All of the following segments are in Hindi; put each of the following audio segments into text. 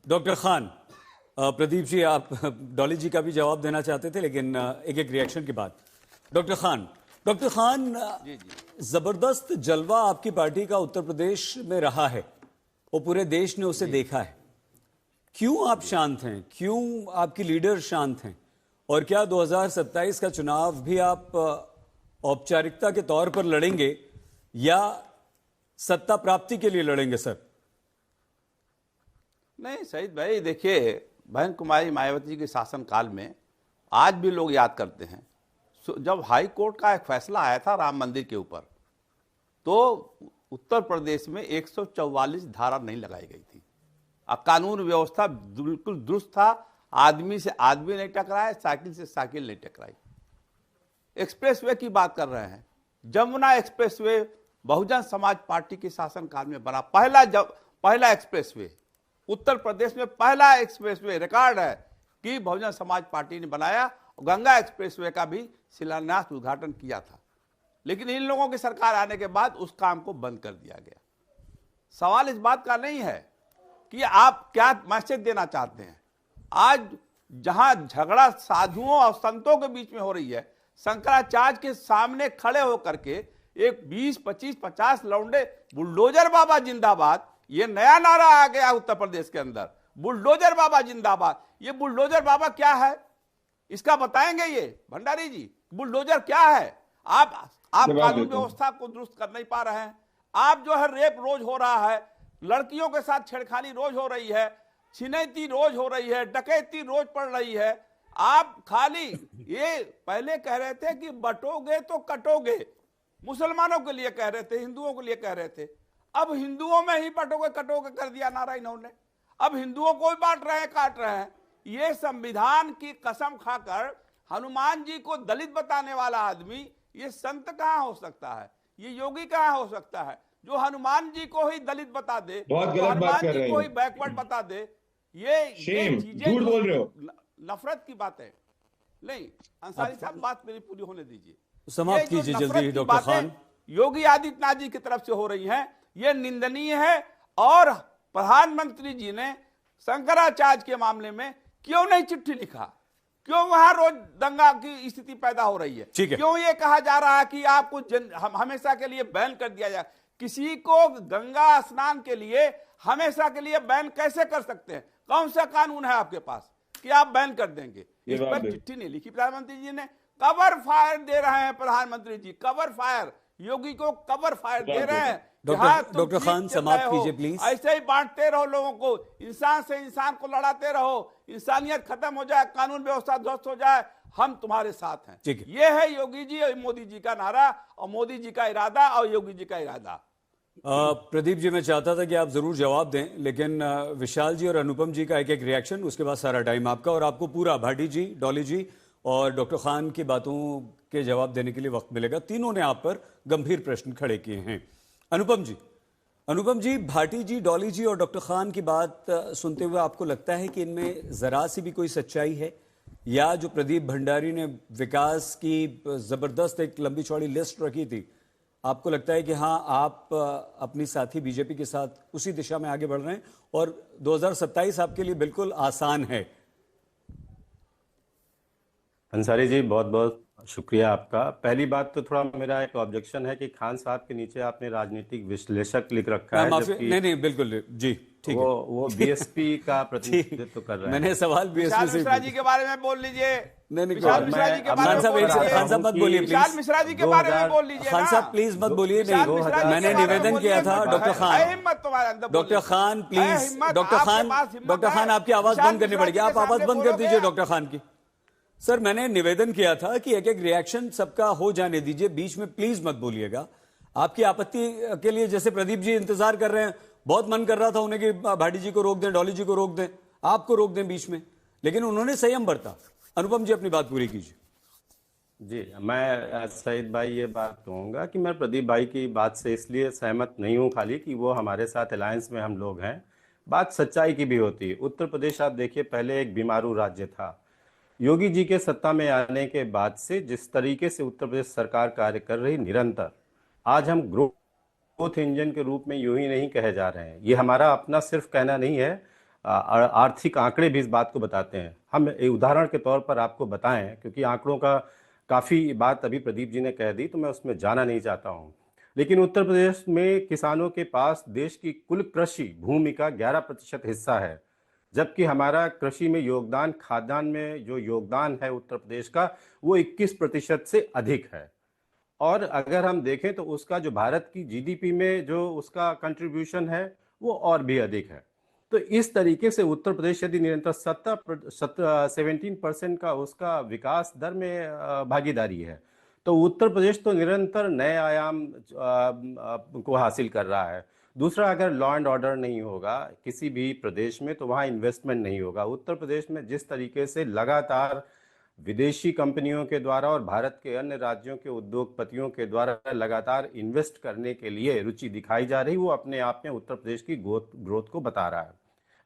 डॉक्टर खान, प्रदीप जी आप डॉली जी का भी जवाब देना चाहते थे, लेकिन एक एक रिएक्शन के बाद। डॉक्टर खान, जी जी जबरदस्त जलवा आपकी पार्टी का उत्तर प्रदेश में रहा है और पूरे देश ने उसे देखा है। क्यों आप शांत हैं? क्यों आपकी लीडर शांत हैं? और क्या 2027 का चुनाव भी आप औपचारिकता के तौर पर लड़ेंगे या सत्ता प्राप्ति के लिए लड़ेंगे सर? नहीं सईद भाई, देखिए बहन कुमारी मायावती के शासनकाल में आज भी लोग याद करते हैं जब हाई कोर्ट का एक फैसला आया था राम मंदिर के ऊपर, तो उत्तर प्रदेश में 144 धारा नहीं लगाई गई थी। अब कानून व्यवस्था बिल्कुल दुरुस्त था, आदमी से आदमी नहीं टकराए, साइकिल से साइकिल नहीं टकराई। एक्सप्रेसवे की बात कर रहे हैं, जमुना एक्सप्रेसवे बहुजन समाज पार्टी के शासनकाल में बना पहला एक्सप्रेसवे उत्तर प्रदेश में, पहला एक्सप्रेसवे रिकॉर्ड है कि बहुजन समाज पार्टी ने बनाया। गंगा एक्सप्रेसवे का भी शिलान्यास उद्घाटन किया था, लेकिन इन लोगों की सरकार आने के बाद उस काम को बंद कर दिया गया। सवाल इस बात का नहीं है कि आप क्या मैसेज देना चाहते हैं। आज जहां झगड़ा साधुओं और संतों के बीच में हो रही है, शंकराचार्य के सामने खड़े होकर के एक 20, 25, 50 लौंडे बुलडोजर बाबा जिंदाबाद, ये नया नारा आ गया उत्तर प्रदेश के अंदर, बुलडोजर बाबा जिंदाबाद। ये बुलडोजर बाबा क्या है, इसका बताएंगे ये भंडारी जी? बुलडोजर क्या है? आप कानून व्यवस्था को दुरुस्त कर नहीं पा रहे हैं। आप जो है रेप रोज हो रहा है, लड़कियों के साथ छेड़खानी रोज हो रही है, छिनैती रोज हो रही है, डकैती रोज पड़ रही है। आप खाली ये पहले कह रहे थे कि बटोगे तो कटोगे, मुसलमानों के लिए कह रहे थे, हिंदुओं के लिए कह रहे थे। अब हिंदुओं में ही बटोगे कटोगे कर दिया नारा इन्होंने। अब हिंदुओं को भी बांट रहे हैं, काट रहे हैं। ये संविधान की कसम खाकर हनुमान जी को दलित बताने वाला आदमी ये संत कहां हो सकता है? ये योगी कहां हो सकता है जो हनुमान जी को ही दलित बता दे, हनुमान जी को ही बैकवर्ड बता दे? ये चीजें झूठ बोल रहे हो, नफरत की बात है। नहीं अंसारी साहब, बात मेरी पूरी होने दीजिए, समाप्त कीजिए जल्दी डॉक्टर खान। योगी आदित्यनाथ जी की तरफ से हो रही है, ये निंदनीय है। और प्रधानमंत्री जी ने शंकराचार्य के मामले में क्यों नहीं चिट्ठी लिखा? क्यों वहां रोज दंगा की स्थिति पैदा हो रही है? क्यों ये कहा जा रहा है कि आपको हमेशा के लिए बैन कर दिया जाए? किसी को गंगा स्नान के लिए हमेशा के लिए बैन कैसे कर सकते हैं? कौन सा कानून है आपके पास कि आप बैन कर देंगे? इस पर चिट्ठी नहीं लिखी प्रधानमंत्री जी ने। कवर फायर दे रहे हैं प्रधानमंत्री जी, कवर फायर, योगी को कवर फायर दे रहे हैं। डॉक्टर खान समाप्त कीजिए प्लीज। ऐसे ही बांटते रहो लोगों को, इंसान से इंसान को लड़ाते रहो, इंसानियत खत्म हो जाए, कानून व्यवस्था ध्वस्त हो जाए, हम तुम्हारे साथ हैं। ये है योगी जी और मोदी जी का नारा, और मोदी जी का इरादा और योगी जी का इरादा। प्रदीप जी, मैं चाहता था कि आप जरूर जवाब दें, लेकिन विशाल जी और अनुपम जी का एक एक रिएक्शन, उसके बाद सारा टाइम आपका, और आपको पूरा भाटी जी, डॉली जी और डॉक्टर खान की बातों के जवाब देने के लिए वक्त मिलेगा। तीनों ने आप पर गंभीर प्रश्न खड़े किए हैं। अनुपम जी, भाटी जी, डॉली जी और डॉक्टर खान की बात सुनते हुए आपको लगता है कि इनमें जरा सी भी कोई सच्चाई है, या जो प्रदीप भंडारी ने विकास की जबरदस्त एक लंबी चौड़ी लिस्ट रखी थी, आपको लगता है कि हाँ आप अपनी साथी बीजेपी के साथ उसी दिशा में आगे बढ़ रहे हैं और 2027 आपके लिए बिल्कुल आसान है? अंसारी जी, बहुत बहुत शुक्रिया आपका। पहली बात तो थोड़ा मेरा एक ऑब्जेक्शन है कि खान साहब के नीचे आपने राजनीतिक विश्लेषक लिख रखा है, जबकि नहीं बिल्कुल जी ठीक है, वो बीएसपी का प्रतिनिधित्व कर रहे हैं। मैंने सवाल बीएसपी से मिश्रा जी के बारे में बोल लीजिए। नहीं खान साहब मत बोलिए प्लीज। मिश्रा जी के बारे में बोल लीजिए। खान साहब प्लीज मत बोलिए। नहीं, मैंने निवेदन किया था doctor Khan please. Doctor Khan आपकी आवाज बंद करनी पड़ेगी, आप आवाज बंद कर दीजिए डॉक्टर खान की। सर, मैंने निवेदन किया था कि एक एक रिएक्शन सबका हो जाने दीजिए, बीच में प्लीज मत बोलिएगा। आपकी आपत्ति के लिए जैसे प्रदीप जी इंतजार कर रहे हैं, बहुत मन कर रहा था उन्हें कि भाटी जी को रोक दें, डॉली जी को रोक दें, आपको रोक दें बीच में, लेकिन उन्होंने संयम बरता। अनुपम जी, अपनी बात पूरी कीजिए। जी, मैं सईद भाई ये बात कहूंगा कि मैं प्रदीप भाई की बात से इसलिए सहमत नहीं हूं खाली कि वो हमारे साथ अलायंस में हम लोग हैं, बात सच्चाई की भी होती है। उत्तर प्रदेश आप देखिए, पहले एक बीमारू राज्य था। योगी जी के सत्ता में आने के बाद से जिस तरीके से उत्तर प्रदेश सरकार कार्य कर रही निरंतर, आज हम ग्रोथ इंजन के रूप में यूं ही नहीं कहे जा रहे हैं। ये हमारा अपना सिर्फ कहना नहीं है, आर्थिक आंकड़े भी इस बात को बताते हैं। हम एक उदाहरण के तौर पर आपको बताएं, क्योंकि आंकड़ों का काफ़ी बात अभी प्रदीप जी ने कह दी तो मैं उसमें जाना नहीं चाहता हूं। लेकिन उत्तर प्रदेश में किसानों के पास देश की कुल कृषि भूमि का 11% हिस्सा है, जबकि हमारा कृषि में योगदान, खाद्यान्न में जो योगदान है उत्तर प्रदेश का, वो 21% से अधिक है। और अगर हम देखें तो उसका जो भारत की जीडीपी में जो उसका कंट्रीब्यूशन है वो और भी अधिक है। तो इस तरीके से उत्तर प्रदेश यदि निरंतर 17% का उसका विकास दर में भागीदारी है, तो उत्तर प्रदेश तो निरंतर नए आयाम को हासिल कर रहा है। दूसरा, अगर लॉ एंड ऑर्डर नहीं होगा किसी भी प्रदेश में तो वहाँ इन्वेस्टमेंट नहीं होगा। उत्तर प्रदेश में जिस तरीके से लगातार विदेशी कंपनियों के द्वारा और भारत के अन्य राज्यों के उद्योगपतियों के द्वारा लगातार इन्वेस्ट करने के लिए रुचि दिखाई जा रही, वो अपने आप में उत्तर प्रदेश की ग्रोथ को बता रहा है।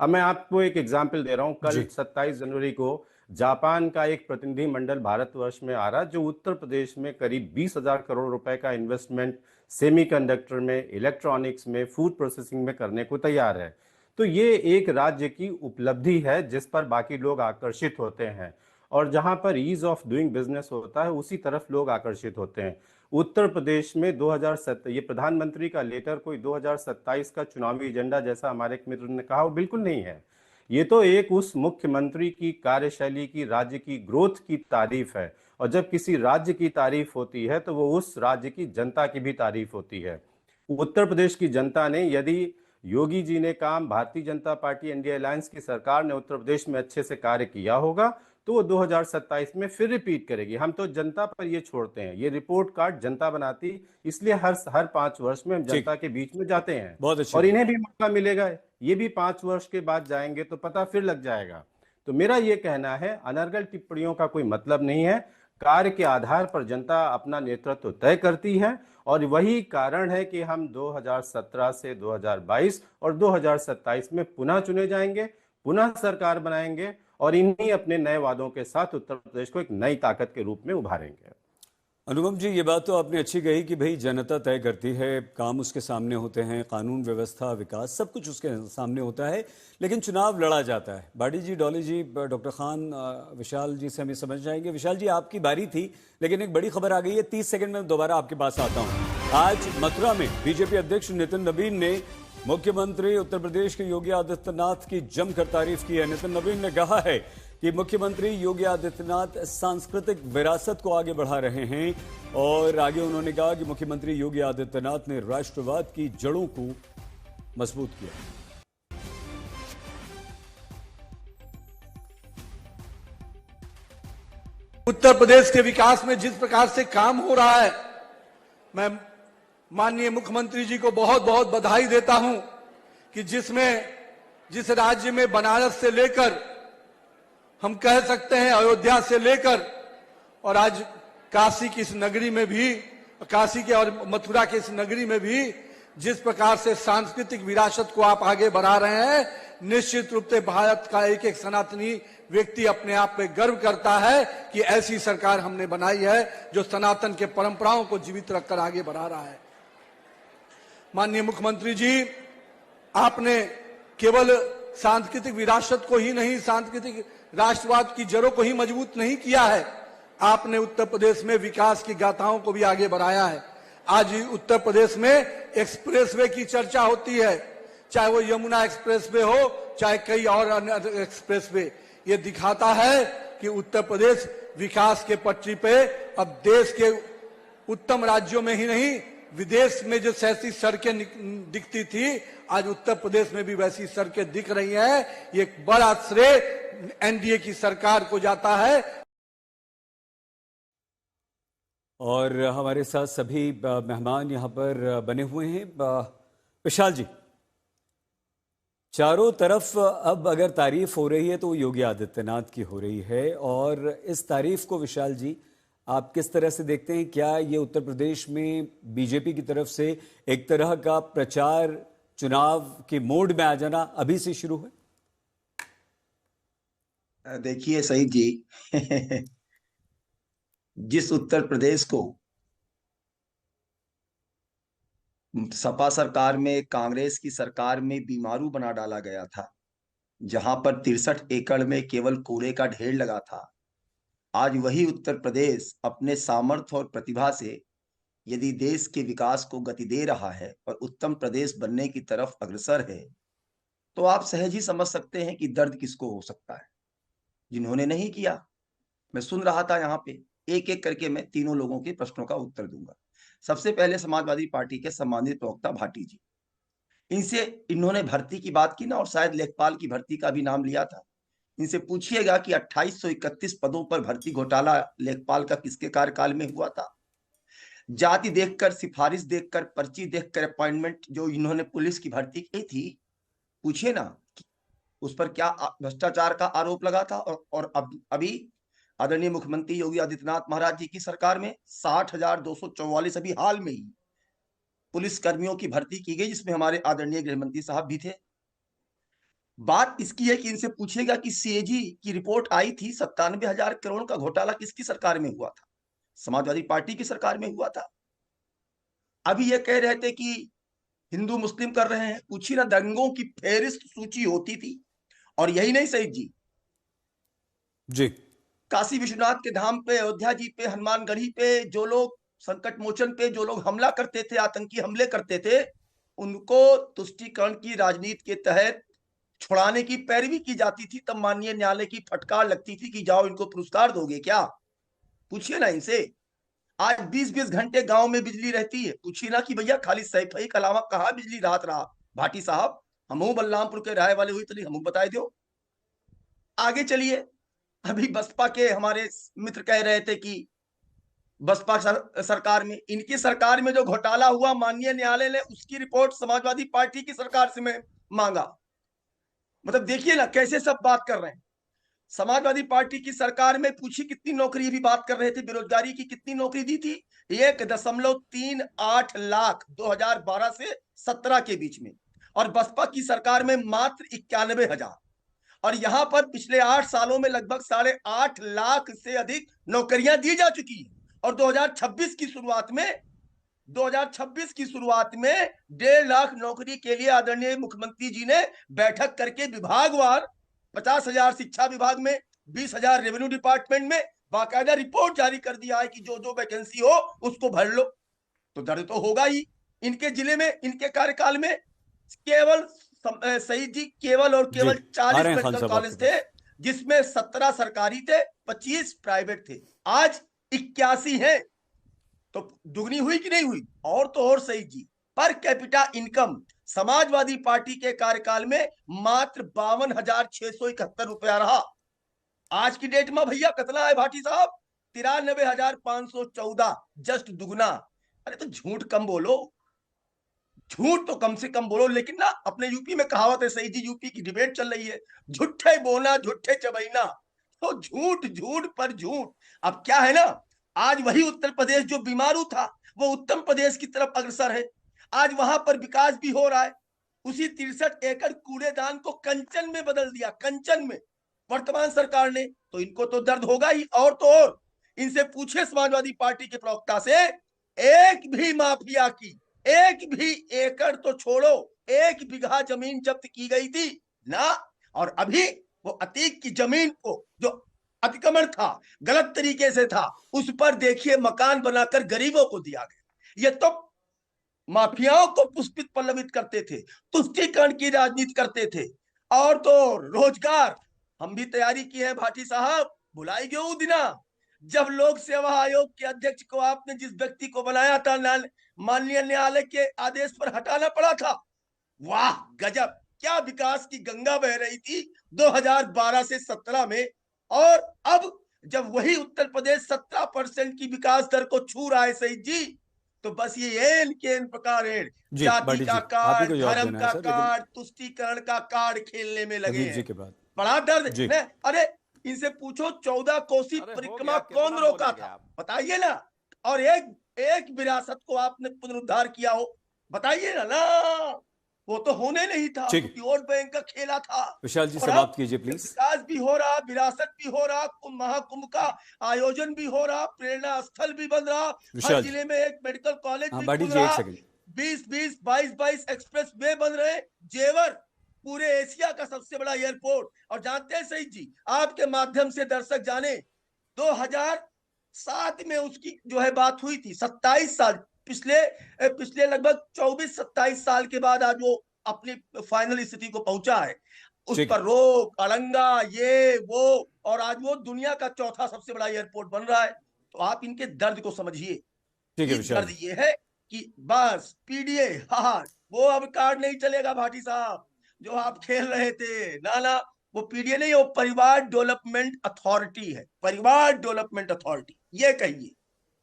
अब मैं आपको एक एग्जाम्पल दे रहा हूं। कल जी 27 जनवरी को जापान का एक प्रतिनिधि मंडल भारतवर्ष में आ रहा, जो उत्तर प्रदेश में करीब 20,000 करोड़ रुपए का इन्वेस्टमेंट सेमीकंडक्टर में, इलेक्ट्रॉनिक्स में, फूड प्रोसेसिंग में करने को तैयार है। तो ये एक राज्य की उपलब्धि है जिस पर बाकी लोग आकर्षित होते हैं, और जहां पर ईज ऑफ डूइंग बिजनेस होता है उसी तरफ लोग आकर्षित होते हैं। उत्तर प्रदेश में 2007, ये प्रधानमंत्री का लेटर कोई 2027 का चुनावी एजेंडा जैसा हमारे एक मित्र ने कहा, वो बिल्कुल नहीं है। ये तो एक उस मुख्यमंत्री की कार्यशैली की, राज्य की ग्रोथ की तारीफ है। और जब किसी राज्य की तारीफ होती है तो वो उस राज्य की जनता की भी तारीफ होती है। उत्तर प्रदेश की जनता ने, यदि योगी जी ने काम, Bharatiya Janata party NDA alliance की सरकार ने उत्तर प्रदेश में अच्छे से कार्य किया होगा, तो वो 2027 में फिर रिपीट करेगी। हम तो जनता पर ये छोड़ते हैं, ये रिपोर्ट कार्ड जनता बनाती, इसलिए हर 5 वर्ष में हम ठीक, जनता के बीच में जाते हैं। बहुत अच्छी और बात। इन्हें भी मौका मिलेगा, ये भी 5 वर्ष के बाद जाएंगे तो पता फिर लग जाएगा। तो मेरा ये कहना है, अनर्गल टिप्पणियों का कोई मतलब नहीं है। कार्य के आधार पर जनता अपना नेतृत्व तय करती है, और वही कारण है कि हम 2017 से 2022 और 2027 में पुनः चुने जाएंगे, पुनः सरकार बनाएंगे, और इन्हीं अपने नए वादों के साथ उत्तर प्रदेश को एक नई ताकत के रूप में उभारेंगे। अनुपम जी, ये बात तो आपने अच्छी कही कि भाई जनता तय करती है, काम उसके सामने होते हैं, कानून व्यवस्था, विकास, सब कुछ उसके सामने होता है, लेकिन चुनाव लड़ा जाता है। बाडी जी, डॉली जी, डॉक्टर खान, विशाल जी से हम ये समझ जाएंगे। विशाल जी, आपकी बारी थी, लेकिन एक बड़ी खबर आ गई है। 30 सेकंड में दोबारा आपके पास आता हूँ। आज मथुरा में बीजेपी अध्यक्ष नितिन नवीन ने मुख्यमंत्री उत्तर प्रदेश के योगी आदित्यनाथ की जमकर तारीफ की है। नितिन नवीन ने कहा है कि मुख्यमंत्री योगी आदित्यनाथ सांस्कृतिक विरासत को आगे बढ़ा रहे हैं, और आगे उन्होंने कहा कि मुख्यमंत्री योगी आदित्यनाथ ने राष्ट्रवाद की जड़ों को मजबूत किया। उत्तर प्रदेश के विकास में जिस प्रकार से काम हो रहा है, मैं माननीय मुख्यमंत्री जी को बहुत बहुत बधाई देता हूं कि जिस राज्य में बनारस से लेकर, हम कह सकते हैं अयोध्या से लेकर, और आज काशी की इस नगरी में भी, काशी के और मथुरा के इस नगरी में भी जिस प्रकार से सांस्कृतिक विरासत को आप आगे बढ़ा रहे हैं, निश्चित रूप से भारत का एक एक सनातनी व्यक्ति अपने आप पे गर्व करता है कि ऐसी सरकार हमने बनाई है जो सनातन के परंपराओं को जीवित रखकर आगे बढ़ा रहा है। माननीय मुख्यमंत्री जी, आपने केवल सांस्कृतिक विरासत को ही नहीं, सांस्कृतिक राष्ट्रवाद की जड़ों को ही मजबूत नहीं किया है, आपने उत्तर प्रदेश में विकास की गाथाओं को भी आगे बढ़ाया है। आज उत्तर प्रदेश में एक्सप्रेसवे की चर्चा होती है, चाहे वो यमुना एक्सप्रेसवे हो, चाहे कई और अन्य एक्सप्रेसवे। ये दिखाता है कि उत्तर प्रदेश विकास के पटरी पे अब देश के उत्तम राज्यों में ही नहीं, विदेश में जो ऐसी सड़कें दिखती थी, आज उत्तर प्रदेश में भी वैसी सड़कें दिख रही हैं। ये एक बड़ा श्रेय एनडीए की सरकार को जाता है। और हमारे साथ सभी मेहमान यहां पर बने हुए हैं। विशाल जी, चारों तरफ अब अगर तारीफ हो रही है तो योगी आदित्यनाथ की हो रही है, और इस तारीफ को विशाल जी आप किस तरह से देखते हैं? क्या ये उत्तर प्रदेश में बीजेपी की तरफ से एक तरह का प्रचार, चुनाव के मोड में आ जाना अभी से शुरू है? देखिए सईद जी, जिस उत्तर प्रदेश को सपा सरकार में, कांग्रेस की सरकार में बीमारू बना डाला गया था, जहां पर 63 एकड़ में केवल कूड़े का ढेर लगा था, आज वही उत्तर प्रदेश अपने सामर्थ्य और प्रतिभा से यदि देश के विकास को गति दे रहा है और उत्तम प्रदेश बनने की तरफ अग्रसर है, तो आप सहज ही समझ सकते हैं कि दर्द किसको हो सकता है। जिन्होंने नहीं किया, मैं सुन रहा था यहाँ पे, एक एक करके मैं तीनों लोगों के प्रश्नों का उत्तर दूंगा। सबसे पहले समाजवादी पार्टी के सम्मानित प्रवक्ता भाटी जी, इनसे इन्होंने भर्ती की बात की ना, और शायद लेखपाल की भर्ती का भी नाम लिया था। इनसे पूछिएगा कि 2831 पदों पर भर्ती घोटाला लेखपाल का किसके कार्यकाल में हुआ था। जाति देखकर, सिफारिश देखकर, पर्ची देखकर अपॉइंटमेंट जो इन्होंने पुलिस की भर्ती की थी, पूछिए ना उस पर क्या भ्रष्टाचार का आरोप लगा था। और अभी आदरणीय मुख्यमंत्री योगी आदित्यनाथ महाराज जी की सरकार में 60,244 अभी हाल में ही पुलिस कर्मियों की भर्ती की गई, जिसमें हमारे आदरणीय गृहमंत्री साहब भी थे। बात इसकी है कि इनसे पूछेगा कि सीएजी की रिपोर्ट आई थी, 97,000 करोड़ का घोटाला किसकी सरकार में हुआ था? समाजवादी पार्टी की सरकार में हुआ था। अभी ये कह रहे थे कि हिंदू मुस्लिम कर रहे हैं, पूछिए ना, दंगों की फेहरिस्त सूची होती थी। और यही नहीं सईद जी, काशी विश्वनाथ के धाम पे, अयोध्या जी पे, हनुमानगढ़ी पे जो लोग संकट मोचन पे जो लोग हमला करते थे, आतंकी हमले करते थे, उनको तुष्टीकरण की राजनीति के तहत छुड़ाने की पैरवी की जाती थी। तब माननीय न्यायालय की फटकार लगती थी कि जाओ इनको पुरस्कार दोगे क्या? पूछिए ना इनसे। आज 20-20 घंटे गांव में बिजली रहती है, पूछिए ना कि भैया खाली सैफई के अलावा कहाँ बिजली रात रहा। भाटी साहब, हमू बलरामपुर के रहने वाले हुई तो हमू बताए दो। आगे चलिए, अभी बसपा के हमारे मित्र कह रहे थे कि बसपा सरकार में, इनकी सरकार में जो घोटाला हुआ, माननीय न्यायालय ने उसकी रिपोर्ट समाजवादी पार्टी की सरकार से में मांगा। मतलब देखिए ना कैसे सब बात कर रहे हैं। समाजवादी पार्टी की सरकार में पूछी कितनी नौकरी, भी बात कर रहे थे बेरोजगारी की, कितनी नौकरी दी थी? 1.38 लाख 2012 से 17 के बीच में। और बसपा की सरकार में मात्र 91,000। और यहां पर पिछले 8 सालों में लगभग 8.5 लाख से अधिक नौकरियां दी जा चुकी है। और 2026 की शुरुआत में 1.5 लाख नौकरी के लिए आदरणीय मुख्यमंत्री जी ने बैठक करके विभागवार 50,000 शिक्षा विभाग में, 20,000 रेवेन्यू डिपार्टमेंट में बाकायदा रिपोर्ट जारी कर दिया है कि जो जो वैकेंसी हो उसको भर लो। तो दर्द तो होगा ही। इनके जिले में, इनके कार्यकाल में केवल सईद जी, केवल और केवल 40 मेडिकल कॉलेज थे, जिसमें 17 सरकारी थे, 25 प्राइवेट थे। आज 81 है। तो दुगनी हुई कि नहीं हुई? और तो और सईद जी, per capita income Samajwadi party के कार्यकाल में मात्र 52,671 रुपया रहा। आज की डेट में भैया कितना है भाटी साहब? 93,514, जस्ट दुगना। अरे तो झूठ कम बोलो, झूठ तो कम से कम बोलो। लेकिन ना, अपने यूपी में कहावत है सईद जी, यूपी की डिबेट चल रही है, झूठे बोना झूठे चबैना। तो झूठ झूठ पर झूठ। अब क्या है ना, आज वही उत्तर प्रदेश जो बीमारू था वो उत्तम प्रदेश की तरफ अग्रसर है। आज वहां पर विकास भी हो रहा है। उसी 63 एकड़ कूड़ेदान को कंचन में बदल दिया, कंचन में, वर्तमान सरकार ने। तो इनको तो दर्द होगा ही। और तो और इनसे पूछे समाजवादी पार्टी के प्रवक्ता से, एक भी माफिया की एक भी एकड़ तो छोड़ो, 1 बीघा जमीन जब्त की गई थी ना। और अभी वो अतीक की जमीन को जो अतिक्रमण था, गलत तरीके से था, उस पर देखिए मकान बनाकर गरीबों को दिया गया। ये तो माफियाओं को पुष्पित पल्लवित करते थे, तुष्टीकरण की राजनीति करते थे। और तो रोजगार, हम भी तैयारी की है भाटी साहब, भुलाई गए वो दिना जब लोक सेवा आयोग के अध्यक्ष को आपने जिस व्यक्ति को बनाया था, माननीय न्यायालय के आदेश पर हटाना पड़ा था। वाह गजब, क्या विकास की गंगा बह रही थी 2012 से 17 में। और अब जब वही उत्तर प्रदेश 17% की विकास दर को छू रहा है सईद जी, तो बस ये एन के एन प्रकार जाति का कार्ड, धर्म का कार्ड, तुष्टीकरण का कार्ड खेलने में लगे हैं। बड़ा दर्द है। अरे इनसे पूछो 14 कोसी परिक्रमा कौन रोका था, बताइए ना। और एक विरासत को आपने पुनरुद्धार किया हो, बताइए ना। वो तो होने नहीं था, वोट बैंक का खेला था। विशाल जी समाप्त कीजिए प्लीज। विकास भी हो रहा, विरासत भी हो रहा, महाकुंभ का आयोजन भी हो रहा, प्रेरणा स्थल भी बन रहा, हर जिले में एक मेडिकल कॉलेज भी खुल रहा, 20-20, 22-22 एक्सप्रेस वे बन रहे, जेवर पूरे एशिया का सबसे बड़ा एयरपोर्ट। और जानते हैं शहीद जी, आपके माध्यम से दर्शक जाने, 2007 में उसकी जो है बात हुई थी। 27 साल पिछले लगभग 24-27 साल के बाद आज वो अपनी फाइनल स्थिति को पहुंचा है। उस ठीक। पर रोक, अड़ंगा, ये वो, और आज वो दुनिया का चौथा सबसे बड़ा एयरपोर्ट बन रहा है। तो आप इनके दर्द को समझिए। ठीक है ये विशाल दर्द ये है कि बस पीडीए, हाँ वो अब कार्ड नहीं चलेगा भाटी साहब, जो आप खेल रहे थे ना, वो पीडीए नहीं, वो परिवार डेवलपमेंट अथॉरिटी है, परिवार डेवलपमेंट अथॉरिटी। ये कहिए,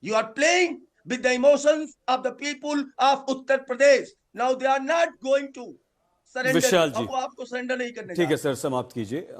you are playing with the emotions of the people of Uttar Pradesh. Now they are not going to surrender. Vishal ji, अब वो आपको सरेंडर नहीं करने ठीक जा है रहे। सर, समाप्त कीजिए।